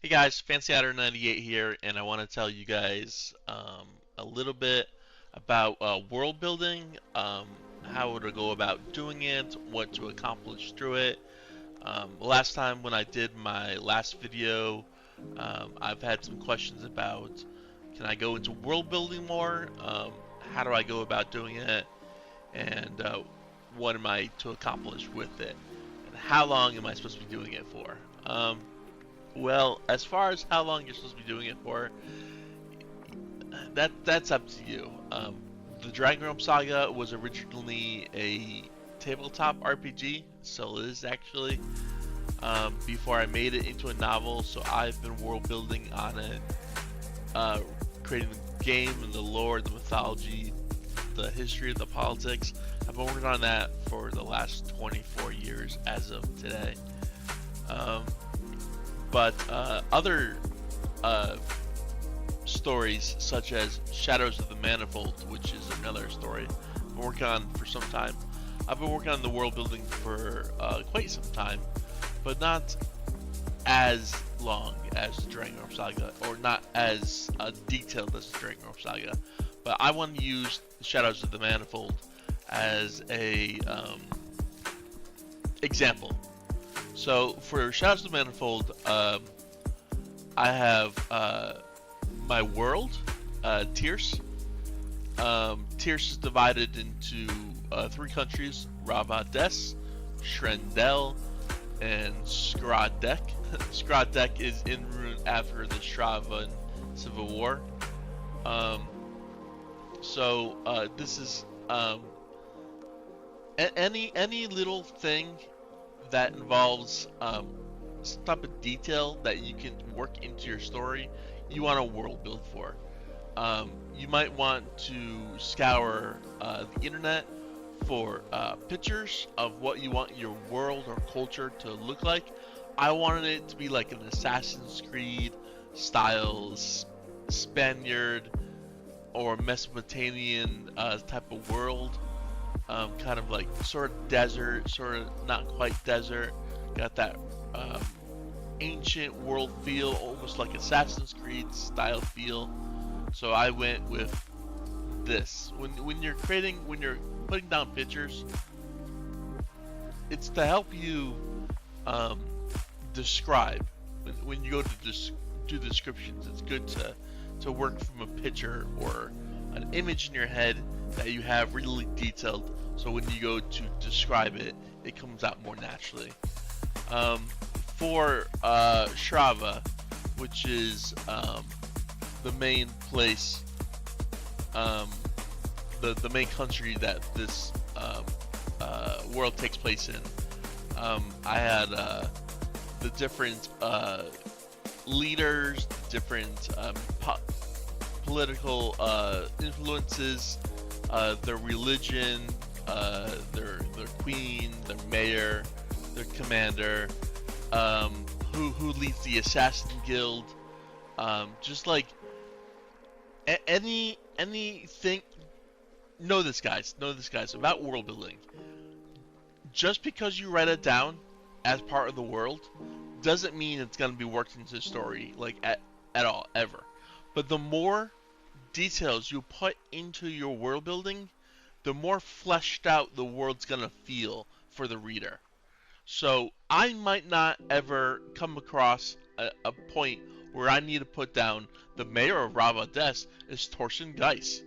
Hey guys, FancyAdder98 here, and I want to tell you guys a little bit about world building, how to go about doing it, what to accomplish through it. Last time when I did my last video, I've had some questions about can I go into world building more? How do I go about doing it? And what am I to accomplish with it? And how long am I supposed to be doing it for? Well, as far as how long you're supposed to be doing it for, that's up to you. The Dragon Realm Saga was originally a tabletop RPG, so it is actually. Before I made it into a novel, so I've been world building on it, uh, creating the game and the lore, the mythology, the history, the politics. I've been working on that for the last 24 years as of today. Um, but other uh, stories, such as Shadows of the Manifold, which is another story I've been working on for some time. I've been working on the world building for quite some time, but not as long as the Dragon Realm Saga, or not as detailed as the Dragon Realm Saga. But I want to use Shadows of the Manifold as a example. So for Shadows of the Manifold, I have my world, Tierce. Tierce is divided into three countries: Ravades, Shrendel, and Skradek. Skradek is in ruin after the Shravan Civil War. Um, this is any little thing that involves some type of detail that you can work into your story, you want a world build for. You might want to scour the internet for pictures of what you want your world or culture to look like. I wanted it to be like an Assassin's Creed style Spaniard or Mesopotamian type of world. Kind of like sort of desert, sort of not quite desert. Got that um, ancient world feel, almost like Assassin's Creed style feel. So I went with this. When you're putting down pictures, it's to help you um, describe. When you go to do descriptions, it's good to work from a picture or an image in your head that you have really detailed. So when you go to describe it, it comes out more naturally. For Shrava, which is the main place, the main country that this world takes place in. I had the different leaders, different political influences, their religion, their queen, their mayor, their commander, who leads the assassin guild, just like anything. Know this, guys. About world building. Just because you write it down as part of the world doesn't mean it's gonna be worked into the story like at all ever. But the more details you put into your world building, the more fleshed out the world's gonna feel for the reader. So I might not ever come across a point where I need to put down the mayor of Ravades is Torsten Gaius.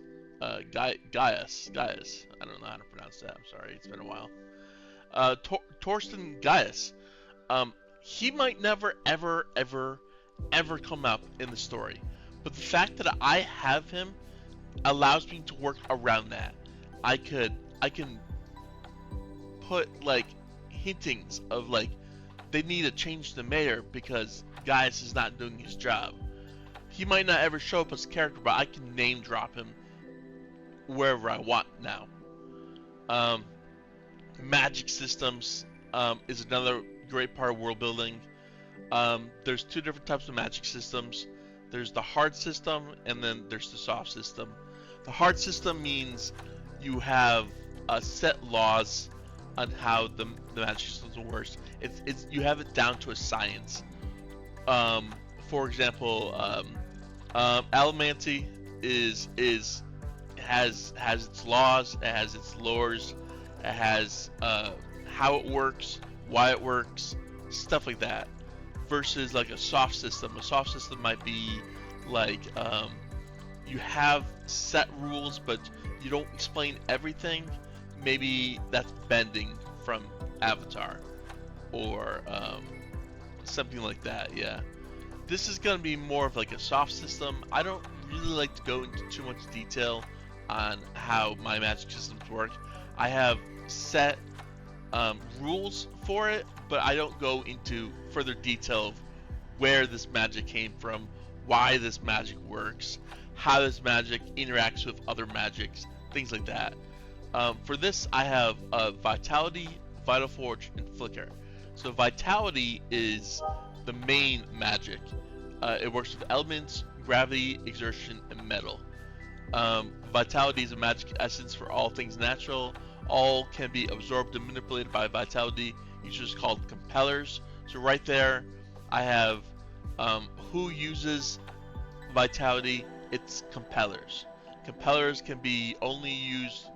Gaius. I don't know how to pronounce that. I'm sorry, it's been a while. Torsten Gaius. He might never, ever come up in the story, but the fact that I have him allows me to work around that. I can put like hintings of like they need to change the mayor because Gaius is not doing his job. He might not ever show up as a character, but I can name drop him wherever I want now. Um, Magic systems is another great part of world building. There's two different types of magic systems. There's the hard system, and then there's the soft system. The hard system means you have set laws on how the magic system works. You have it down to a science. for example, Allomancy is has its laws, it has its lores, it has how it works, why it works, stuff like that. Versus like a soft system. A soft system might be like you have set rules, but you don't explain everything. Maybe that's bending from Avatar, or something like that. Yeah, this is gonna be more of like a soft system. I don't really like to go into too much detail on how my magic systems work. I have set rules for it, but I don't go into further detail of where this magic came from, why this magic works, how this magic interacts with other magics, things like that. For this, I have Vitality, Vital Forge, and Flicker. So Vitality is the main magic. It works with elements, gravity, exertion, and metal. Vitality is a magic essence for all things natural. All can be absorbed and manipulated by Vitality, usually called compellers. So right there, I have who uses Vitality. It's compellers. Compellers can only use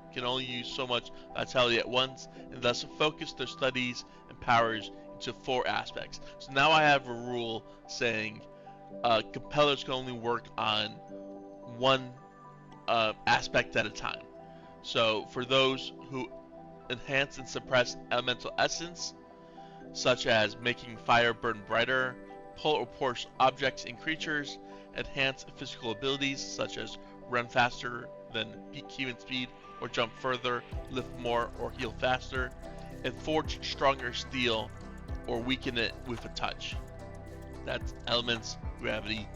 so much Vitality at once, and thus focus their studies and powers into 4 aspects. So now I have a rule saying compellers can only work on one aspect at a time. So for those who enhance and suppress elemental essence, such as making fire burn brighter, pull or push objects and creatures, enhance physical abilities such as run faster than peak human speed or jump further, lift more or heal faster, and forge stronger steel or weaken it with a touch. That's elements, gravity,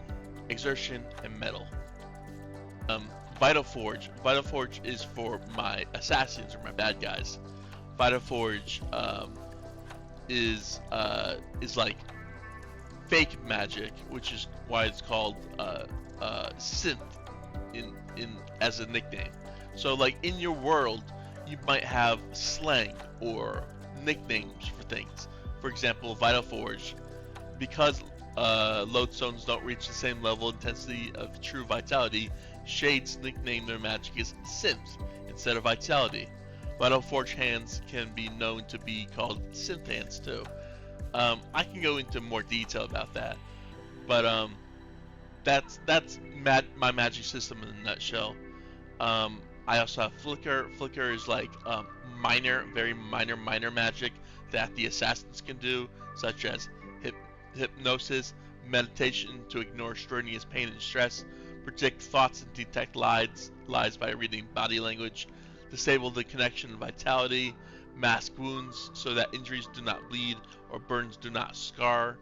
exertion, and metal. Vital Forge. Vital Forge is for my assassins or my bad guys. Vital Forge is like fake magic, which is why it's called synth in as a nickname. So like in your world, you might have slang or nicknames for things. For example, Vital Forge, because lodestones don't reach the same level of intensity of true vitality, Shades nickname their magic as synth instead of vitality. Vital Forge hands can be known to be called synth hands too. I can go into more detail about that, but that's my magic system in a nutshell. I also have Flicker. Flicker is like very minor magic that the assassins can do, such as hypnosis, meditation to ignore strenuous pain and stress, predict thoughts and detect lies by reading body language, disable the connection of vitality, mask wounds so that injuries do not bleed or burns do not scar,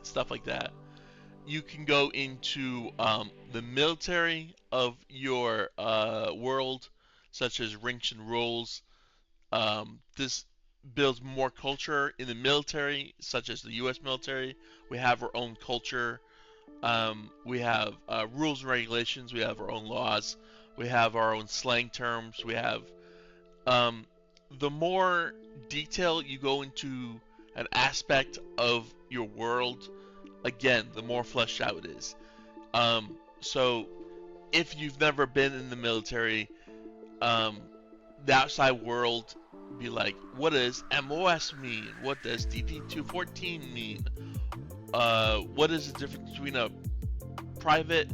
stuff like that. You can go into the military of your world, such as ranks and roles. This builds more culture in the military, such as the U.S. military. We have our own culture. We have rules and regulations. We have our own laws. We have our own slang terms. We have the more detail you go into an aspect of your world, again, the more fleshed out it is. So if you've never been in the military, the outside world be like, what does MOS mean? What does DD-214 mean? What is the difference between a private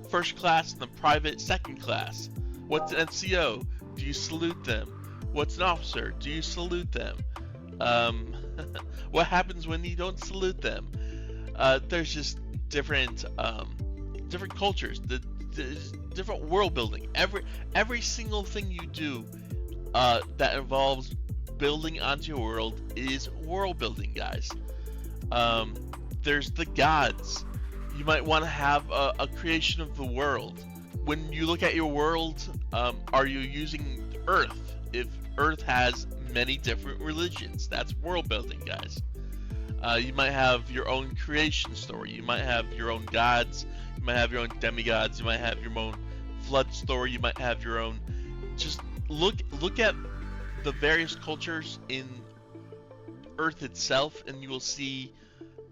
first class and a private second class? What's an NCO? Do you salute them? What's an officer? Do you salute them? What happens when you don't salute them? There's just different cultures, the different world building. Every single thing you do that involves building onto your world is world building, guys. There's the gods. You might want to have a creation of the world. When you look at your world, are you using Earth? If Earth has many different religions, that's world building, guys. You might have your own creation story. You might have your own gods. You might have your own demigods. You might have your own flood story. You might have your own. Just look at the various cultures in Earth itself, and you will see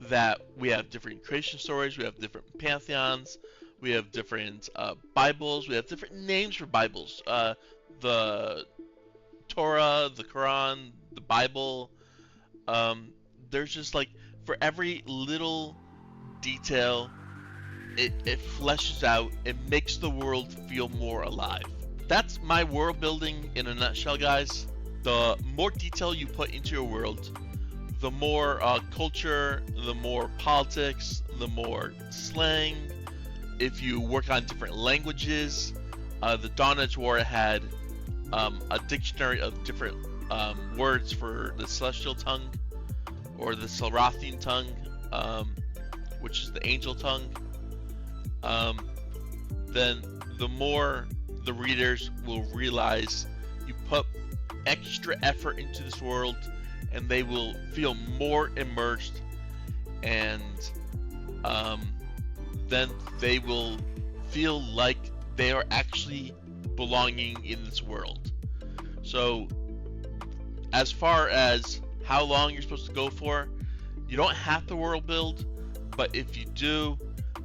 that we have different creation stories, we have different pantheons, we have different Bibles, we have different names for Bibles. The Torah, the Quran, the Bible. Um, there's just like for every little detail, it fleshes out. It makes the world feel more alive. That's my world building in a nutshell, guys. The more detail you put into your world, the more culture, the more politics, the more slang. If you work on different languages, the Dawn Edge War had a dictionary of different words for the Celestial tongue or the Selrathian tongue, which is the angel tongue. Then the more the readers will realize you put extra effort into this world, and they will feel more immersed, and then they will feel like they are actually belonging in this world. So as far as how long you're supposed to go for, you don't have to world build, but if you do,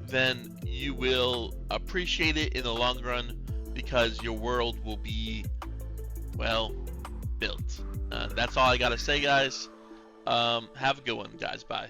then you will appreciate it in the long run because your world will be, well, built. That's all I gotta say, guys. Have a good one, guys. Bye.